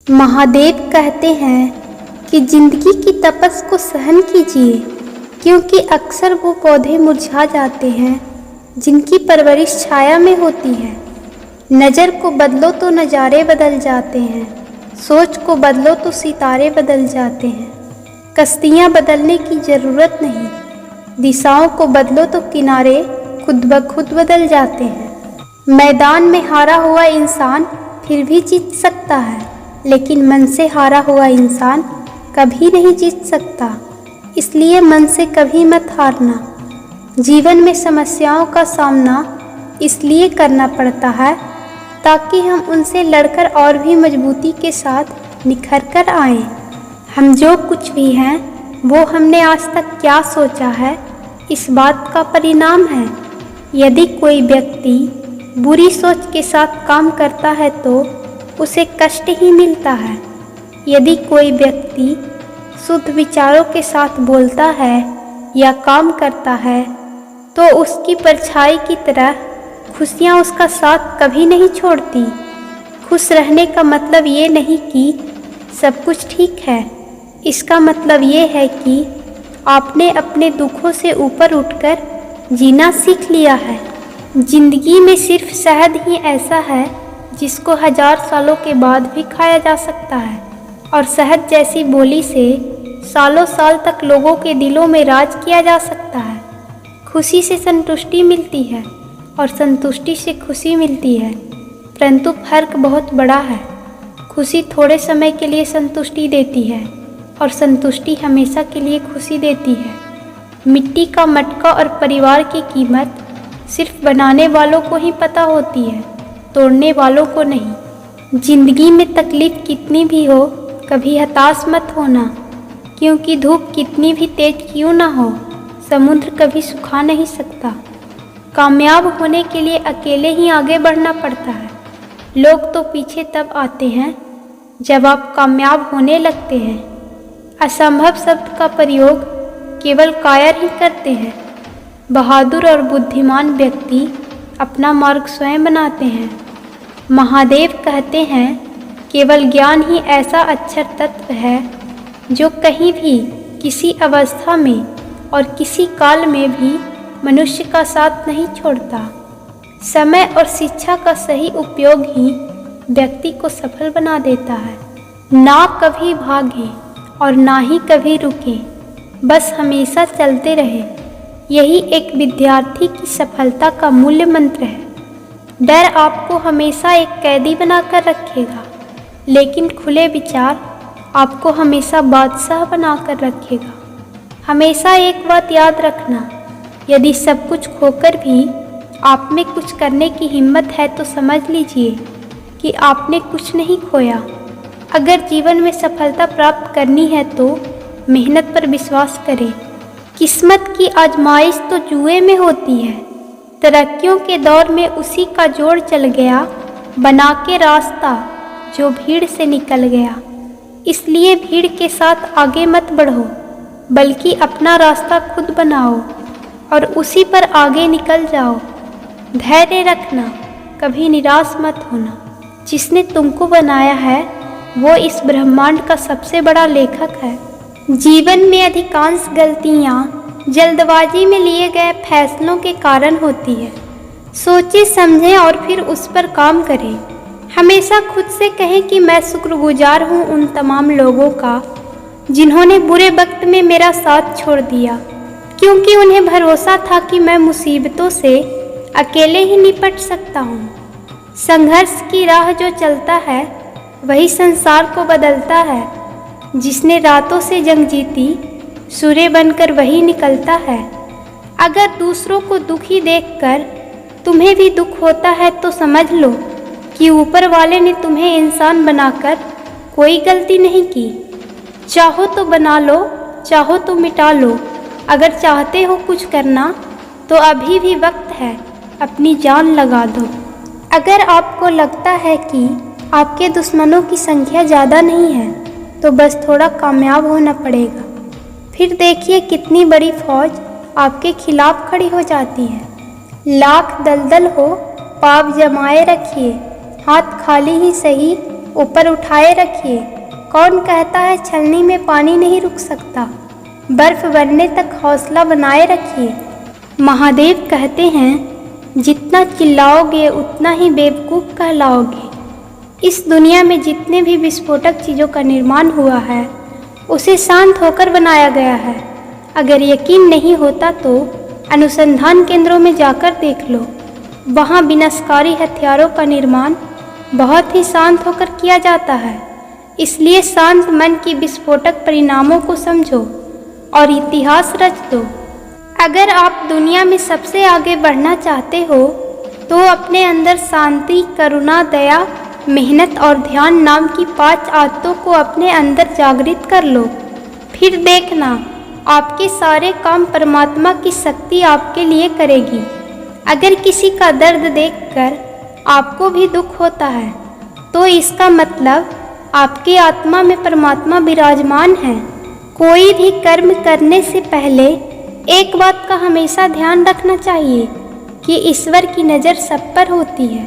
महादेव कहते हैं कि जिंदगी की तपस को सहन कीजिए, क्योंकि अक्सर वो पौधे मुरझा जाते हैं जिनकी परवरिश छाया में होती है। नज़र को बदलो तो नज़ारे बदल जाते हैं, सोच को बदलो तो सितारे बदल जाते हैं। कश्तियाँ बदलने की ज़रूरत नहीं, दिशाओं को बदलो तो किनारे खुद ब खुद बदल जाते हैं। मैदान में हारा हुआ इंसान फिर भी जीत सकता है, लेकिन मन से हारा हुआ इंसान कभी नहीं जीत सकता। इसलिए मन से कभी मत हारना। जीवन में समस्याओं का सामना इसलिए करना पड़ता है ताकि हम उनसे लड़कर और भी मजबूती के साथ निखर कर आएँ। हम जो कुछ भी हैं वो हमने आज तक क्या सोचा है, इस बात का परिणाम है। यदि कोई व्यक्ति बुरी सोच के साथ काम करता है तो उसे कष्ट ही मिलता है। यदि कोई व्यक्ति शुद्ध विचारों के साथ बोलता है या काम करता है तो उसकी परछाई की तरह खुशियाँ उसका साथ कभी नहीं छोड़ती। खुश रहने का मतलब ये नहीं कि सब कुछ ठीक है, इसका मतलब ये है कि आपने अपने दुखों से ऊपर उठकर जीना सीख लिया है। जिंदगी में सिर्फ शहद ही ऐसा है जिसको 1000 सालों के बाद भी खाया जा सकता है, और शहद जैसी बोली से सालों साल तक लोगों के दिलों में राज किया जा सकता है। खुशी से संतुष्टि मिलती है और संतुष्टि से खुशी मिलती है, परंतु फर्क बहुत बड़ा है। खुशी थोड़े समय के लिए संतुष्टि देती है और संतुष्टि हमेशा के लिए खुशी देती है। मिट्टी का मटका और परिवार की कीमत सिर्फ बनाने वालों को ही पता होती है, तोड़ने वालों को नहीं। जिंदगी में तकलीफ कितनी भी हो, कभी हताश मत होना, क्योंकि धूप कितनी भी तेज क्यों ना हो, समुद्र कभी सुखा नहीं सकता। कामयाब होने के लिए अकेले ही आगे बढ़ना पड़ता है। लोग तो पीछे तब आते हैं जब आप कामयाब होने लगते हैं। असंभव शब्द का प्रयोग केवल कायर ही करते हैं। बहादुर और बुद्धिमान व्यक्ति अपना मार्ग स्वयं बनाते हैं। महादेव कहते हैं, केवल ज्ञान ही ऐसा अक्षर तत्व है जो कहीं भी, किसी अवस्था में और किसी काल में भी मनुष्य का साथ नहीं छोड़ता। समय और शिक्षा का सही उपयोग ही व्यक्ति को सफल बना देता है। ना कभी भागे और ना ही कभी रुके, बस हमेशा चलते रहे। यही एक विद्यार्थी की सफलता का मूल्य मंत्र है। डर आपको हमेशा एक कैदी बनाकर रखेगा, लेकिन खुले विचार आपको हमेशा बादशाह बनाकर रखेगा। हमेशा एक बात याद रखना, यदि सब कुछ खोकर भी आप में कुछ करने की हिम्मत है तो समझ लीजिए कि आपने कुछ नहीं खोया। अगर जीवन में सफलता प्राप्त करनी है तो मेहनत पर विश्वास करें। किस्मत की आजमाइश तो जुए में होती है। तरक्कियों के दौर में उसी का जोड़ चल गया, बना के रास्ता जो भीड़ से निकल गया। इसलिए भीड़ के साथ आगे मत बढ़ो, बल्कि अपना रास्ता खुद बनाओ और उसी पर आगे निकल जाओ। धैर्य रखना, कभी निराश मत होना। जिसने तुमको बनाया है वो इस ब्रह्मांड का सबसे बड़ा लेखक है। जीवन में अधिकांश गलतियाँ जल्दबाजी में लिए गए फैसलों के कारण होती है। सोचें समझें और फिर उस पर काम करें। हमेशा खुद से कहें कि मैं शुक्रगुजार हूँ उन तमाम लोगों का जिन्होंने बुरे वक्त में मेरा साथ छोड़ दिया, क्योंकि उन्हें भरोसा था कि मैं मुसीबतों से अकेले ही निपट सकता हूँ। संघर्ष की राह जो चलता है वही संसार को बदलता है। जिसने रातों से जंग जीती, सूर्य बनकर वही निकलता है। अगर दूसरों को दुखी देखकर तुम्हें भी दुख होता है तो समझ लो कि ऊपर वाले ने तुम्हें इंसान बनाकर कोई गलती नहीं की। चाहो तो बना लो, चाहो तो मिटा लो। अगर चाहते हो कुछ करना तो अभी भी वक्त है, अपनी जान लगा दो। अगर आपको लगता है कि आपके दुश्मनों की संख्या ज़्यादा नहीं है तो बस थोड़ा कामयाब होना पड़ेगा। फिर देखिए कितनी बड़ी फौज आपके खिलाफ खड़ी हो जाती है। लाख दलदल हो, पाप जमाए रखिए, हाथ खाली ही सही ऊपर उठाए रखिए। कौन कहता है छलनी में पानी नहीं रुक सकता? बर्फ बनने तक हौसला बनाए रखिए। महादेव कहते हैं, जितना चिल्लाओगे उतना ही बेवकूफ़ कहलाओगे। इस दुनिया में जितने भी विस्फोटक चीज़ों का निर्माण हुआ है उसे शांत होकर बनाया गया है। अगर यकीन नहीं होता तो अनुसंधान केंद्रों में जाकर देख लो। वहाँ विनाशकारी हथियारों का निर्माण बहुत ही शांत होकर किया जाता है। इसलिए शांत मन की विस्फोटक परिणामों को समझो और इतिहास रच दो। अगर आप दुनिया में सबसे आगे बढ़ना चाहते हो तो अपने अंदर शांति, करुणा, दया, मेहनत और ध्यान नाम की 5 आदतों को अपने अंदर जागृत कर लो। फिर देखना, आपके सारे काम परमात्मा की शक्ति आपके लिए करेगी। अगर किसी का दर्द देखकर आपको भी दुख होता है तो इसका मतलब आपकी आत्मा में परमात्मा विराजमान है। कोई भी कर्म करने से पहले एक बात का हमेशा ध्यान रखना चाहिए कि ईश्वर की नज़र सब पर होती है।